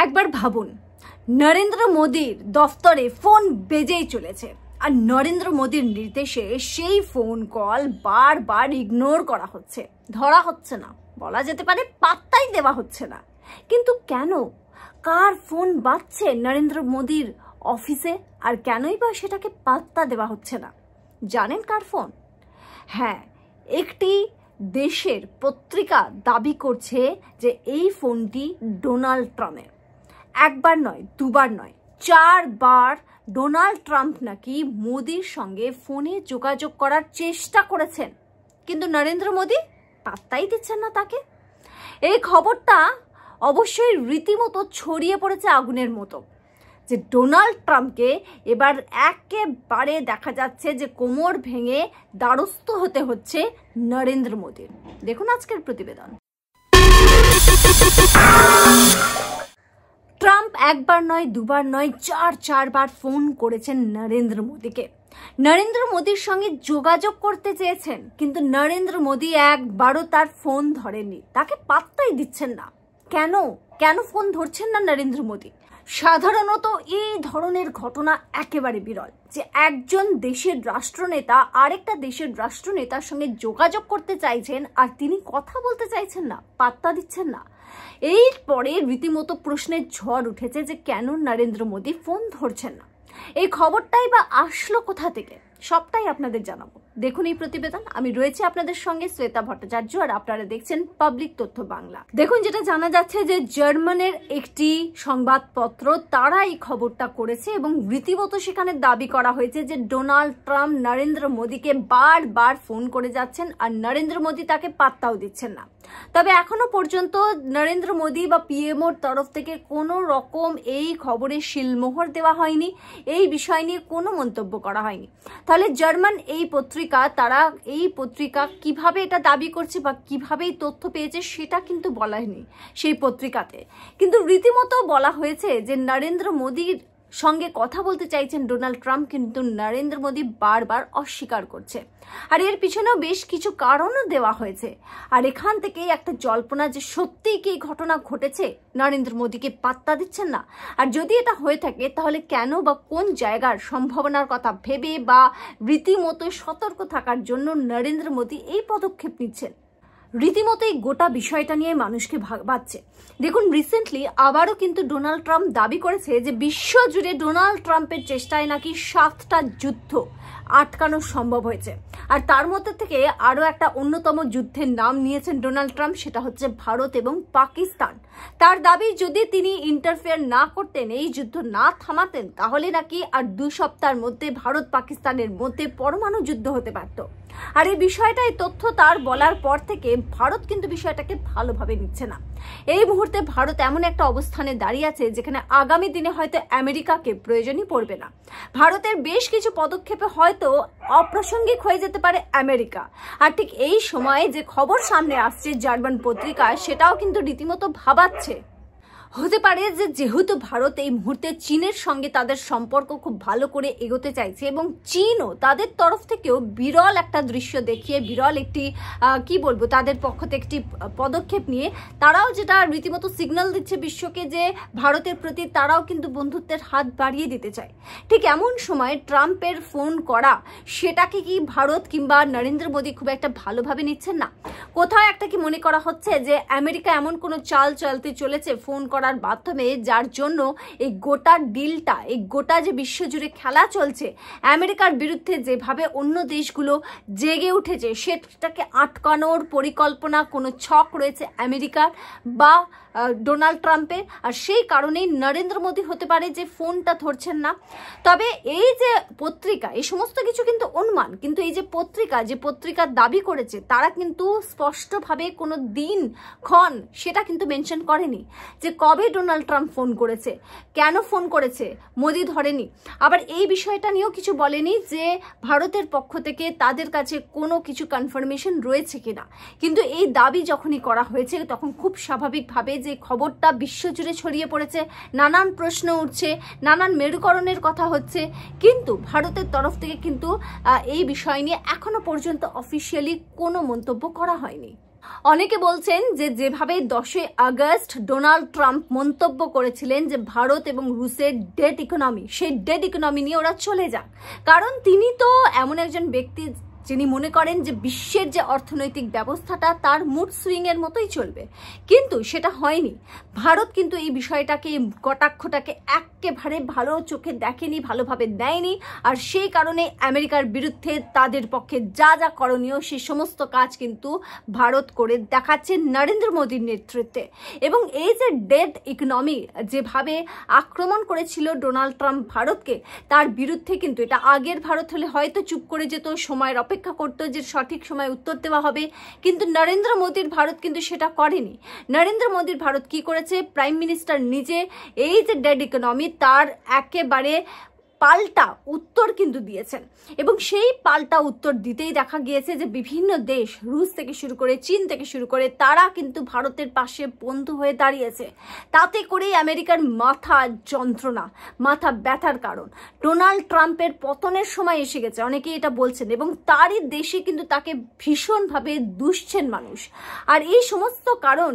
একবার ভাবুন, নরেন্দ্র মোদীর দফতরে ফোন বেজেই চলেছে আর নরেন্দ্র মোদীর নির্দেশে সেই ফোন কল বারবার ইগনোর করা হচ্ছে, ধরা হচ্ছে না, বলা যেতে পারে পাত্তাই দেওয়া হচ্ছে না। কিন্তু কেন? কার ফোন বাজছে নরেন্দ্র মোদীর অফিসে আর কেনই বা সেটাকে পাত্তা দেওয়া হচ্ছে না? জানেন কার ফোন? হ্যাঁ, একটি দেশের পত্রিকা দাবি করছে যে এই ফোনটি ডোনাল্ড ট্রাম্পের। একবার নয়, দুবার নয়, 4 বার ডোনাল্ড ট্রাম্প নাকি মোদির সঙ্গে ফোনে যোগাযোগ করার চেষ্টা করেছেন, কিন্তু নরেন্দ্র মোদী পাত্তাই দিচ্ছেন না তাকে। এই খবরটা অবশ্যই রীতিমতো ছড়িয়ে পড়েছে আগুনের মতো যে ডোনাল্ড ট্রাম্পকে এবার একেবারে দেখা যাচ্ছে যে কোমর ভেঙে দ্বারস্থ হতে হচ্ছে নরেন্দ্র মোদীর। দেখুন আজকের প্রতিবেদন। ট্রাম্প একবার নয়, দুবার নয়, 4 বার ফোন করেছেন নরেন্দ্র মোদীকে। নরেন্দ্র মোদীর সঙ্গে যোগাযোগ করতে চেয়েছেন, কিন্তু নরেন্দ্র মোদী একবারও তার ফোন ধরেননি, তাকে পাত্তাই দিচ্ছেন না। কেন কেন ফোন ধরছেন না নরেন্দ্র মোদী? সাধারণত এই ধরনের ঘটনা একেবারে বিরল যে একজন দেশের রাষ্ট্রনেতা আরেকটা দেশের রাষ্ট্রনেতার সঙ্গে যোগাযোগ করতে চাইছেন আর তিনি কথা বলতে চাইছেন না, পাত্তা দিচ্ছেন না। এরপরে রীতিমতো প্রশ্নের ঝড় উঠেছে যে কেন নরেন্দ্র মোদী ফোন ধরছেন না। এই খবরটাই বা আসলো কোথা থেকে, সবটাই আপনাদের জানাবো। দেখুন এই প্রতিবেদন। আমি রয়েছে আপনাদের সঙ্গে শ্বেতা ভট্টাচার্য আর আপনারা দেখছেন পাবলিক তথ্য বাংলা। দেখুন, যেটা জানা যাচ্ছে যে জার্মানের একটি সংবাদপত্র তারা এই খবরটা করেছে এবং রীতিমতো সেখানে দাবি করা হয়েছে যে ডোনাল্ড ট্রাম্প নরেন্দ্র মোদীকে বারবার ফোন করে যাচ্ছেন আর নরেন্দ্র মোদী তাকে পাত্তাও দিচ্ছেন না। তবে এখনো পর্যন্ত নরেন্দ্র মোদী বা পিএমওর তরফ থেকে কোনো রকম এই খবরে শিলমোহর দেওয়া হয়নি, এই বিষয় নিয়ে কোনো মন্তব্য করা হয়নি। তাহলে জার্মান এই পত্রিকা কিভাবে এটা দাবি করছে বা কিভাবে এই তথ্য পেয়েছে সেটা কিন্তু বলা হয়নি সেই পত্রিকাতে, কিন্তু রীতিমতো বলা হয়েছে যে নরেন্দ্র মোদীর সঙ্গে কথা বলতে চাইছেন ডোনাল্ড ট্রাম্প, কিন্তু নরেন্দ্র মোদী বারবার অস্বীকার করছে। আর এর পিছনেও বেশ কিছু কারণও দেওয়া হয়েছে। আর এখান থেকেই একটা জল্পনা যে সত্যিই কি এই ঘটনা ঘটেছে, নরেন্দ্র মোদীকে পাত্তা দিচ্ছেন না। আর যদি এটা হয়ে থাকে তাহলে কেন বা কোন জায়গার সম্ভাবনার কথা ভেবে বা রীতিমতো সতর্ক থাকার জন্য নরেন্দ্র মোদী এই পদক্ষেপ নিচ্ছেন। রীতিমতো এই গোটা বিষয়টা নিয়ে মানুষকে ভাবাচ্ছে। দেখুন, রিসেন্টলি আবারও কিন্তু ডোনাল্ড ট্রাম্প দাবি করেছে যে বিশ্বজুড়ে ডোনাল্ড ট্রাম্পের চেষ্টায় নাকি 7টা যুদ্ধ আটকানো সম্ভব হয়েছে। আর তার মধ্যে থেকে আরও একটা অন্যতম যুদ্ধের নাম নিয়েছেন ডোনাল্ড ট্রাম্প, সেটা হচ্ছে ভারত এবং পাকিস্তান। তার দাবি যদি তিনি ইন্টারফেয়ার না করতেন, এই যুদ্ধ না থামাতেন, তাহলে নাকি আর 2 সপ্তাহের মধ্যে ভারত পাকিস্তানের মধ্যে পরমাণু যুদ্ধ হতে পারত। আর এই বিষয়টাই তথ্য তার বলার পর থেকে ভারত কিন্তু বিষয়টাকে ভালোভাবে নিচ্ছে না। এই মুহূর্তে ভারত এমন একটা অবস্থানে দাঁড়িয়ে আছে যেখানে আগামী দিনে হয়তো আমেরিকাকে প্রয়োজনই পড়বে না। ভারতের বেশ কিছু পদক্ষেপে হয়তো অপ্রাসঙ্গিক হয়ে যেতে পারে আমেরিকা। আর ঠিক এই সময়ে যে খবর সামনে আসছে জার্মান পত্রিকা, সেটাও কিন্তু রীতিমতো ভাবাচ্ছে। হতে পারে যে যেহেতু ভারত এই মুহূর্তে চীনের সঙ্গে তাদের সম্পর্ক খুব ভালো করে এগোতে চাইছে এবং চীনও তাদের তরফ থেকেও বিরল একটা দৃশ্য দেখিয়ে বিরল একটি তাদের পক্ষ থেকে একটি পদক্ষেপ নিয়ে তারাও যেটা রীতিমতো সিগন্যাল দিচ্ছে বিশ্বকে যে ভারতের প্রতি তারাও কিন্তু বন্ধুত্বের হাত বাড়িয়ে দিতে চায়। ঠিক এমন সময় ট্রাম্পের ফোন করা, সেটাকে কি ভারত কিংবা নরেন্দ্র মোদী খুব একটা ভালোভাবে নিচ্ছেন না? কোথাও একটা কি মনে করা হচ্ছে যে আমেরিকা এমন কোনো চাল চলতে চলেছে ফোন করার মাধ্যমে, যার জন্য এই গোটা ডিলটা, এই গোটা যে বিশ্বজুড়ে খেলা চলছে আমেরিকার বিরুদ্ধে, যেভাবে অন্য দেশগুলো জেগে উঠেছে, সেটাকে আটকানোর পরিকল্পনা কোনো ছক রয়েছে আমেরিকার বা ডোনাল্ড ট্রাম্পের। আর সেই কারণেই নরেন্দ্র মোদী হতে পারে যে ফোনটা ধরছেন না। তবে এই যে পত্রিকা, এই সমস্ত কিছু কিন্তু অনুমান, কিন্তু এই যে পত্রিকা দাবি করেছে, তারা কিন্তু স্পষ্টভাবে কোনো দিন ক্ষণ সেটা কিন্তু মেনশন করেনি যে কবে ডোনাল্ড ট্রাম্প ফোন করেছে, কেন ফোন করেছে, মোদী ধরেনি। আবার এই বিষয়টা নিয়েও কিছু বলেনি যে ভারতের পক্ষ থেকে তাদের কাছে কোনো কিছু কনফার্মেশন রয়েছে কিনা। কিন্তু এই দাবি যখনই করা হয়েছে তখন খুব স্বাভাবিকভাবে যে খবরটা বিশ্বজুড়ে ছড়িয়ে পড়েছে, নানান প্রশ্ন উঠছে, নানান মেরুকরণের কথা হচ্ছে, কিন্তু ভারতের তরফ থেকে কিন্তু এই বিষয় নিয়ে এখনো পর্যন্ত অফিসিয়ালি কোনো মন্তব্য করা হয়নি। অনেকে বলছেন যে যেভাবে 10 আগস্ট ডোনাল্ড ট্রাম্প মন্তব্য করেছিলেন যে ভারত এবং রুশের ডেড ইকোনমি, সেই ডেড ইকোনমি নিয়ে ওরা চলে যাক, কারণ তিনি তো এমন একজন ব্যক্তি যিনি মনে করেন যে বিশ্বের যে অর্থনৈতিক ব্যবস্থাটা তার মুড সুইং এর মতোই চলবে, কিন্তু সেটা হয়নি। ভারত কিন্তু এই বিষয়টাকে, কটাক্ষটাকে একেবারে ভালো চোখে দেখেনি, ভালোভাবে দেয়নি, আর সেই কারণে আমেরিকার বিরুদ্ধে তাদের পক্ষে যা যা করণীয় সেই সমস্ত কাজ কিন্তু ভারত করে দেখাচ্ছে নরেন্দ্র মোদীর নেতৃত্বে। এবং এই যে ডেড ইকোনমি যেভাবে আক্রমণ করেছিল ডোনাল্ড ট্রাম্প ভারতকে, তার বিরুদ্ধে কিন্তু এটা আগের ভারত হলে হয়তো চুপ করে যেত, সময়ের অপেক্ষা করতো যে সঠিক সময় উত্তর দেওয়া হবে, কিন্তু নরেন্দ্র মোদীর ভারত কিন্তু সেটা করেনি। নরেন্দ্র মোদীর ভারত কি করেছে, প্রাইম মিনিস্টার নিজে এই যে ডেড ইকোনমি তার একেবারে পাল্টা উত্তর কিন্তু দিয়েছেন। এবং সেই পাল্টা উত্তর দিতেই দেখা গিয়েছে যে বিভিন্ন দেশ, রুশ থেকে শুরু করে চীন থেকে শুরু করে, তারা কিন্তু ভারতের পাশে বন্ধু হয়ে দাঁড়িয়েছে। তাতে করেই আমেরিকার মাথা যন্ত্রণা, মাথা ব্যথার কারণ ডোনাল্ড ট্রাম্পের পতনের সময় এসে গেছে, অনেকেই এটা বলছেন, এবং তারই দেশে কিন্তু তাকে ভীষণভাবে দুষছেন মানুষ। আর এই সমস্ত কারণ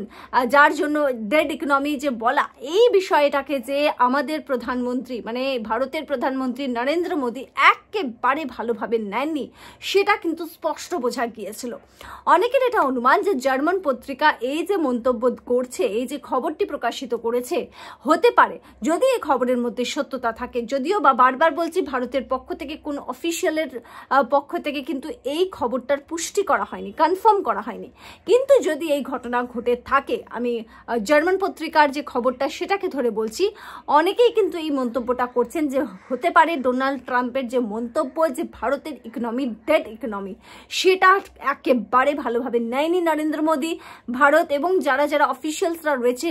যার জন্য ডেড ইকোনমি যে বলা, এই বিষয়টাকে যে আমাদের প্রধানমন্ত্রী মানে ভারতের প্রধানমন্ত্রী নরেন্দ্র মোদী একেবারে ভালোভাবে নেননি, সেটা কিন্তু স্পষ্ট বোঝা গিয়েছিল। অনেকের এটা অনুমান যে জার্মান পত্রিকা এই যে মন্তব্য করছে, এই যে খবরটি প্রকাশিত করেছে, হতে পারে যদি এই খবরের মধ্যে সত্যতা থাকে, যদিও বা বারবার বলছি ভারতের পক্ষ থেকে কোন অফিসিয়ালের পক্ষ থেকে কিন্তু এই খবরটার পুষ্টি করা হয়নি, কনফার্ম করা হয়নি, কিন্তু যদি এই ঘটনা ঘটে থাকে, আমি জার্মান পত্রিকার যে খবরটা সেটাকে ধরে বলছি, অনেকেই কিন্তু এই মন্তব্যটা করছেন যে হতে পারে ডোনাল্ড ট্রাম্পের যে মন্তব্য যে ভারতের ইকোনমি ডেড ইকোনমি, সেটা একেবারে ভালোভাবে নেয়নি নরেন্দ্র মোদী। ভারত এবং যারা যারা অফিসিয়ালসরা রয়েছে,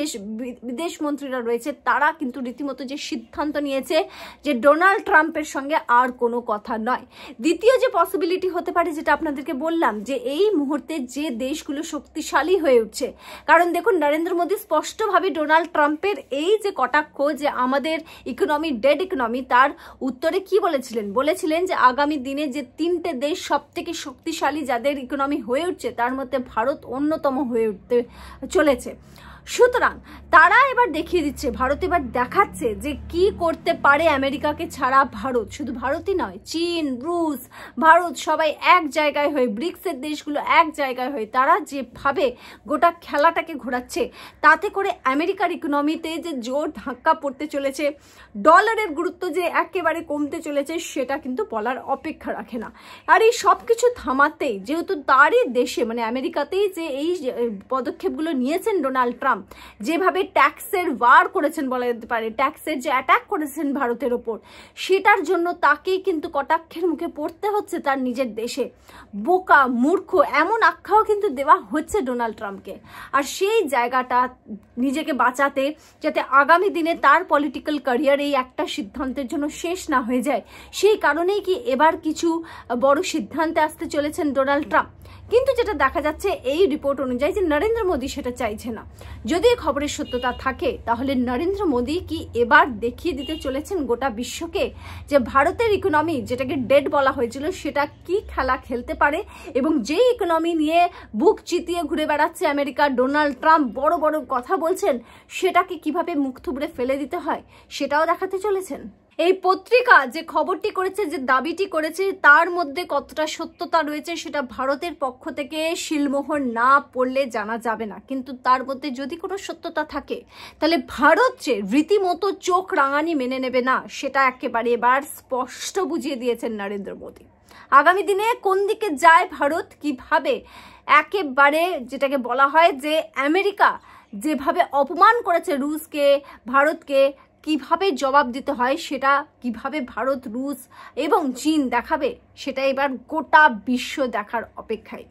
বিদেশ মন্ত্রীরা রয়েছে, তারা কিন্তু রীতিমতো যে সিদ্ধান্ত নিয়েছে যে ডোনাল্ড ট্রাম্পের সঙ্গে আর কোনো কথা নয়। দ্বিতীয় যে পসিবিলিটি হতে পারে, যেটা আপনাদেরকে বললাম, যে এই মুহূর্তে যে দেশগুলো শক্তিশালী হয়ে উঠছে, কারণ দেখুন নরেন্দ্র মোদী স্পষ্টভাবে ডোনাল্ড ট্রাম্পের এই যে কটাক্ষ যে আমাদের ইকোনমি ডেড ইকোনমি, তার উত্তরে কি বলেছিলেন যে আগামী দিনে যে 3টে দেশ সব থেকে শক্তিশালী যাদের ইকোনমি হয়ে উঠছে, তার মধ্যে ভারত অন্যতম হয়ে উঠতে চলেছে। সুতরাং তারা এবার দেখিয়ে দিচ্ছে, ভারত এবার দেখাচ্ছে যে কি করতে পারে আমেরিকাকে ছাড়া ভারত। শুধু ভারতই নয়, চীন, রুশ, ভারত সবাই এক জায়গায় হয়ে, ব্রিক্সের দেশগুলো এক জায়গায় হয়ে তারা যেভাবে গোটা খেলাটাকে ঘোরাচ্ছে, তাতে করে আমেরিকার ইকোনমিতে যে জোর ধাক্কা পড়তে চলেছে, ডলারের গুরুত্ব যে একেবারে কমতে চলেছে, সেটা কিন্তু বলার অপেক্ষা রাখে না। আর এই সব কিছু থামাতেই, যেহেতু তারই দেশে মানে আমেরিকাতেই যে এই পদক্ষেপগুলো নিয়েছেন ডোনাল্ড ট্রাম্প, যেভাবে ট্যাক্সের ওয়ার করেছেন বলা যেতে পারে, ট্যাক্সের যে অ্যাটাক করেছেন ভারতের ওপর, সেটার জন্য তাকেই কিন্তু কটাক্ষের মুখে পড়তে হচ্ছে তার নিজের দেশে। বোকা, মূর্খ এমন আখ্যাও কিন্তু দেওয়া হচ্ছে ডোনাল্ড ট্রাম্পকে। আর সেই জায়গাটা নিজেকে বাঁচাতে, যাতে আগামী দিনে তার পলিটিক্যাল ক্যারিয়ার এই একটা সিদ্ধান্তের জন্য শেষ না হয়ে যায়, সেই কারণেই কি এবার কিছু বড় সিদ্ধান্তে আসতে চলেছেন ডোনাল্ড ট্রাম্প। কিন্তু যেটা দেখা যাচ্ছে এই রিপোর্ট অনুযায়ী যে নরেন্দ্র মোদী সেটা চাইছে না। যদি এই খবরের সত্যতা থাকে, তাহলে নরেন্দ্র মোদী কি এবার দেখিয়ে দিতে চলেছেন গোটা বিশ্বকে যে ভারতের ইকোনমি, যেটাকে ডেড বলা হয়েছিল, সেটা কি খেলা খেলতে পারে, এবং যে ইকোনমি নিয়ে বুক চিতিয়ে ঘুরে বেড়াচ্ছে আমেরিকা, ডোনাল্ড ট্রাম্প বড় বড় কথা বলছেন, সেটাকে কিভাবে মুখ থুবড়ে ফেলে দিতে হয় সেটাও দেখাতে চলেছেন। এই পত্রিকা যে খবরটি করেছে, যে দাবিটি করেছে, তার মধ্যে কতটা সত্যতা রয়েছে সেটা ভারতের পক্ষ থেকে শিলমোহর না পড়লে জানা যাবে না। কিন্তু তার মধ্যে যদি কোনো সত্যতা থাকে, তাহলে ভারত যে রীতিমতো চোখ রাঙানি মেনে নেবে না, সেটা একেবারে এবার স্পষ্ট বুঝিয়ে দিয়েছেন নরেন্দ্র মোদী। আগামী দিনে কোন দিকে যায় ভারত, কিভাবে একেবারে যেটাকে বলা হয় যে আমেরিকা যেভাবে অপমান করেছে রুশকে, ভারতকে, কিভাবে জবাব দিতে হয়, সেটা কিভাবে ভারত, রুশ এবং চীন দেখাবে, সেটা এবার গোটা বিশ্ব দেখার অপেক্ষায়।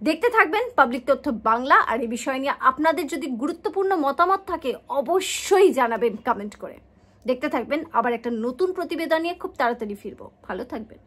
দেখতে থাকবেন পাবলিক তথ্য বাংলা। আর এই বিষয় নিয়ে আপনাদের যদি গুরুত্বপূর্ণ মতামত থাকে, অবশ্যই জানাবেন কমেন্ট করে। দেখতে থাকবেন, আবার একটা নতুন প্রতিবেদন নিয়ে খুব তাড়াতাড়ি ফিরবো। ভালো থাকবেন।